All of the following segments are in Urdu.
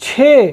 6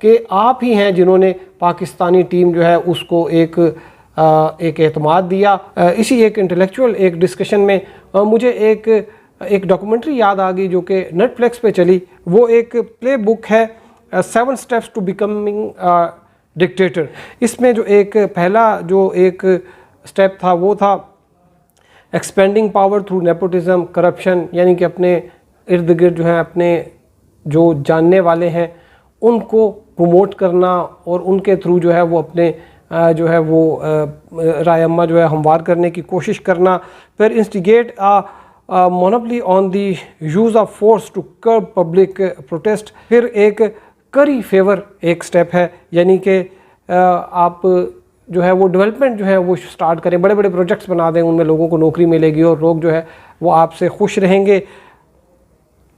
کہ آپ ہی ہیں جنہوں نے پاکستانی ٹیم جو ہے اس کو ایک اعتماد دیا۔ اسی ایک انٹلیکچوئل ایک ڈسکشن میں مجھے ایک ڈاکومنٹری یاد آ گئی جو کہ نیٹ فلکس پہ چلی۔ وہ ایک پلے بک ہے 7 Steps to Becoming a Dictator۔ اس میں جو ایک پہلا جو ایک سٹیپ تھا وہ تھا expanding power through nepotism corruption, یعنی کہ اپنے ارد گرد جو ہیں اپنے جو جاننے والے ہیں ان کو پروموٹ کرنا اور ان کے تھرو جو ہے وہ اپنے جو ہے وہ رائے عامہ جو ہے ہموار کرنے کی کوشش کرنا۔ پھر instigate monopoly on the use of force to curb public protest. پھر ایک کری فیور ایک سٹیپ ہے، یعنی کہ آپ جو ہے وہ ڈیولپمنٹ جو ہے وہ سٹارٹ کریں، بڑے بڑے پروجیکٹس بنا دیں، ان میں لوگوں کو نوکری ملے گی اور لوگ جو ہے وہ آپ سے خوش رہیں گے۔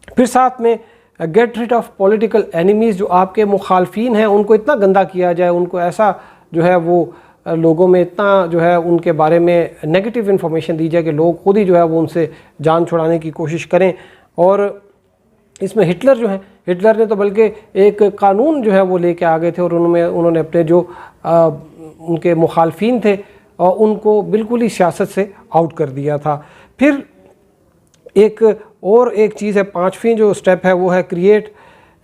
پھر ساتھ میں get rid of political enemies, جو آپ کے مخالفین ہیں ان کو اتنا گندا کیا جائے، ان کو ایسا جو ہے وہ لوگوں میں اتنا جو ہے ان کے بارے میں نیگیٹو انفارمیشن دی جائے کہ لوگ خود ہی جو ہے وہ ان سے جان چھڑانے کی کوشش کریں۔ اور اس میں ہٹلر جو ہیں، ہٹلر نے تو بلکہ ایک قانون جو ہے وہ لے کے آ گئے تھے اور انہوں نے اپنے جو ان کے مخالفین تھے ان کو بالکل ہی سیاست سے آؤٹ کر دیا تھا۔ پھر ایک چیز ہے، 5ویں جو سٹیپ ہے وہ ہے create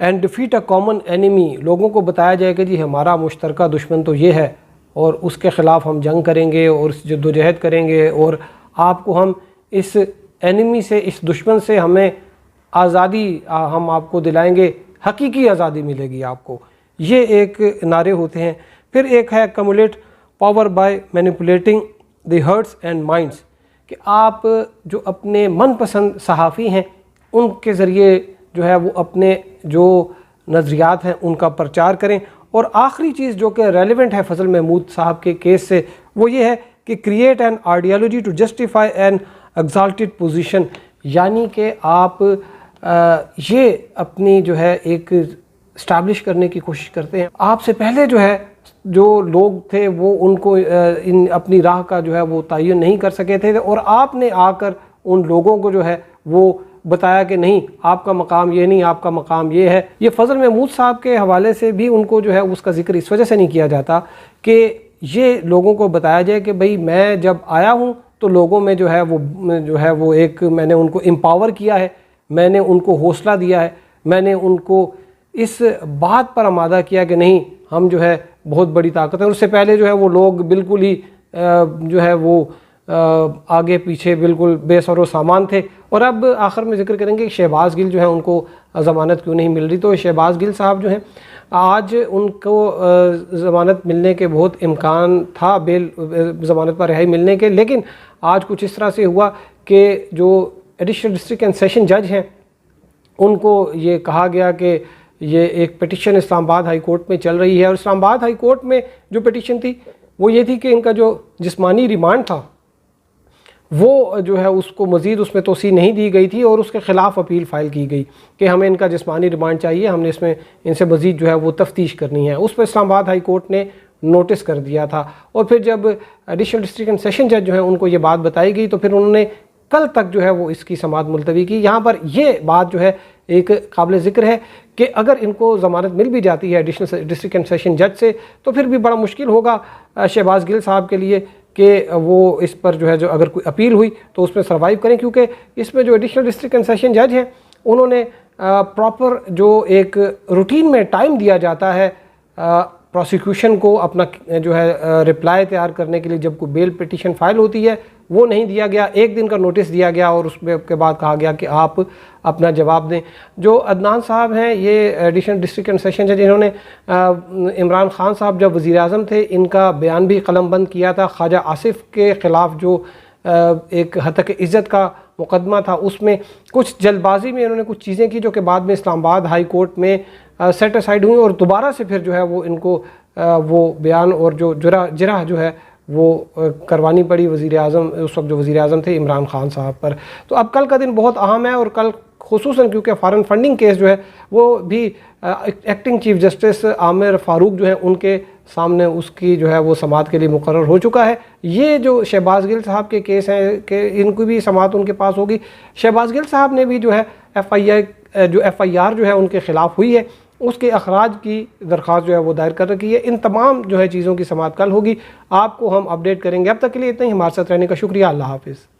and defeat a common enemy. لوگوں کو بتایا جائے کہ جی ہمارا مشترکہ دشمن تو یہ ہے اور اس کے خلاف ہم جنگ کریں گے اور جدوجہد کریں گے، اور آپ کو ہم اس اینیمی سے، اس دشمن سے ہمیں آزادی ہم آپ کو دلائیں گے، حقیقی آزادی ملے گی آپ کو۔ یہ ایک نعرے ہوتے ہیں۔ پھر ایک ہے cumulative power by manipulating the hearts and minds, کہ آپ جو اپنے من پسند صحافی ہیں ان کے ذریعے جو ہے وہ اپنے جو نظریات ہیں ان کا پرچار کریں۔ اور آخری چیز جو کہ ریلیونٹ ہے فضل محمود صاحب کے کیس سے، وہ یہ ہے کہ create an ideology to justify an exalted position, یعنی کہ آپ یہ اپنی جو ہے ایک اسٹیبلش کرنے کی کوشش کرتے ہیں۔ آپ سے پہلے جو ہے جو لوگ تھے وہ ان کو اپنی راہ کا جو ہے وہ تعین نہیں کر سکے تھے، اور آپ نے آ کر ان لوگوں کو جو ہے وہ بتایا کہ نہیں آپ کا مقام یہ نہیں، آپ کا مقام یہ ہے۔ یہ فضل محمود صاحب کے حوالے سے بھی ان کو جو ہے اس کا ذکر اس وجہ سے نہیں کیا جاتا کہ یہ لوگوں کو بتایا جائے کہ بھئی میں جب آیا ہوں تو لوگوں میں جو ہے وہ ایک میں نے ان کو امپاور کیا ہے، میں نے ان کو حوصلہ دیا ہے، میں نے ان کو اس بات پر آمادہ کیا کہ نہیں ہم جو ہے بہت بڑی طاقت ہے۔ اور اس سے پہلے جو ہے وہ لوگ بالکل ہی جو ہے وہ آگے پیچھے بالکل بے سر و سامان تھے۔ اور اب آخر میں ذکر کریں گے کہ شہباز گل جو ہیں ان کو ضمانت کیوں نہیں مل رہی۔ تو شہباز گل صاحب جو ہیں آج ان کو ضمانت ملنے کے بہت امکان تھا، بیل ضمانت پر رہائی ملنے کے، لیکن آج کچھ اس طرح سے ہوا کہ جو ایڈیشنل ڈسٹرکٹ اینڈ سیشن جج ہیں ان کو یہ کہا گیا کہ یہ ایک پٹیشن اسلام آباد ہائی کورٹ میں چل رہی ہے، اور اسلام آباد ہائی کورٹ میں جو پٹیشن تھی وہ یہ تھی کہ ان کا جو جسمانی ریمانڈ تھا وہ جو ہے اس کو مزید اس میں توسیع نہیں دی گئی تھی، اور اس کے خلاف اپیل فائل کی گئی کہ ہمیں ان کا جسمانی ریمانڈ چاہیے، ہم نے اس میں ان سے مزید جو ہے وہ تفتیش کرنی ہے۔ اس پر اسلام آباد ہائی کورٹ نے نوٹس کر دیا تھا، اور پھر جب ایڈیشنل ڈسٹرکٹ اینڈ سیشن جج جو ہیں ان کو یہ بات بتائی گئی تو پھر انہوں نے کل تک جو ہے وہ اس کی سماعت ملتوی کی۔ یہاں پر یہ بات جو ہے ایک قابل ذکر ہے کہ اگر ان کو ضمانت مل بھی جاتی ہے ایڈیشنل ڈسٹرکٹ اینڈ سیشن جج سے تو پھر بھی بڑا مشکل ہوگا شہباز گل صاحب کے لیے کہ وہ اس پر جو ہے جو اگر کوئی اپیل ہوئی تو اس میں سروائیو کریں، کیونکہ اس میں جو ایڈیشنل ڈسٹرکٹ اینڈ سیشن جج ہیں انہوں نے پراپر جو ایک روٹین میں ٹائم دیا جاتا ہے پروسیکیوشن کو اپنا جو ہے رپلائی تیار کرنے کے لیے جب کوئی بیل پٹیشن فائل ہوتی ہے، وہ نہیں دیا گیا۔ 1 دن کا نوٹس دیا گیا اور اس کے بعد کہا گیا کہ آپ اپنا جواب دیں۔ جو عدنان صاحب ہیں یہ ایڈیشنل ڈسٹرکٹ اینڈ سیشن جج، انہوں نے عمران خان صاحب جب وزیر اعظم تھے ان کا بیان بھی قلم بند کیا تھا۔ خواجہ آصف کے خلاف جو ایک ہتک عزت کا مقدمہ تھا اس میں کچھ جلد بازی میں انہوں نے کچھ چیزیں کی جو کہ بعد میں اسلام آباد ہائی کورٹ میں سیٹ اسائڈ ہوئیں، اور دوبارہ سے پھر جو ہے وہ ان کو وہ بیان اور جو جرح جو ہے وہ کروانی پڑی وزیر اعظم، اس وقت جو وزیر اعظم تھے عمران خان صاحب پر۔ تو اب کل کا دن بہت اہم ہے، اور کل خصوصاً کیونکہ فارن فنڈنگ کیس جو ہے وہ بھی ایکٹنگ چیف جسٹس عامر فاروق جو ہیں ان کے سامنے اس کی جو ہے وہ سماعت کے لیے مقرر ہو چکا ہے۔ یہ جو شہباز گل صاحب کے کیس ہیں کہ ان کی بھی سماعت ان کے پاس ہوگی۔ شہباز گل صاحب نے بھی جو ہے ایف آئی آر جو ہے ان کے خلاف ہوئی ہے، اس کے اخراج کی درخواست جو ہے وہ دائر کر رکھی ہے۔ ان تمام جو ہے چیزوں کی سماعت کل ہوگی، آپ کو ہم اپڈیٹ کریں گے۔ اب تک کے لیے اتنا ہی، ہمارے ساتھ رہنے کا شکریہ۔ اللہ حافظ۔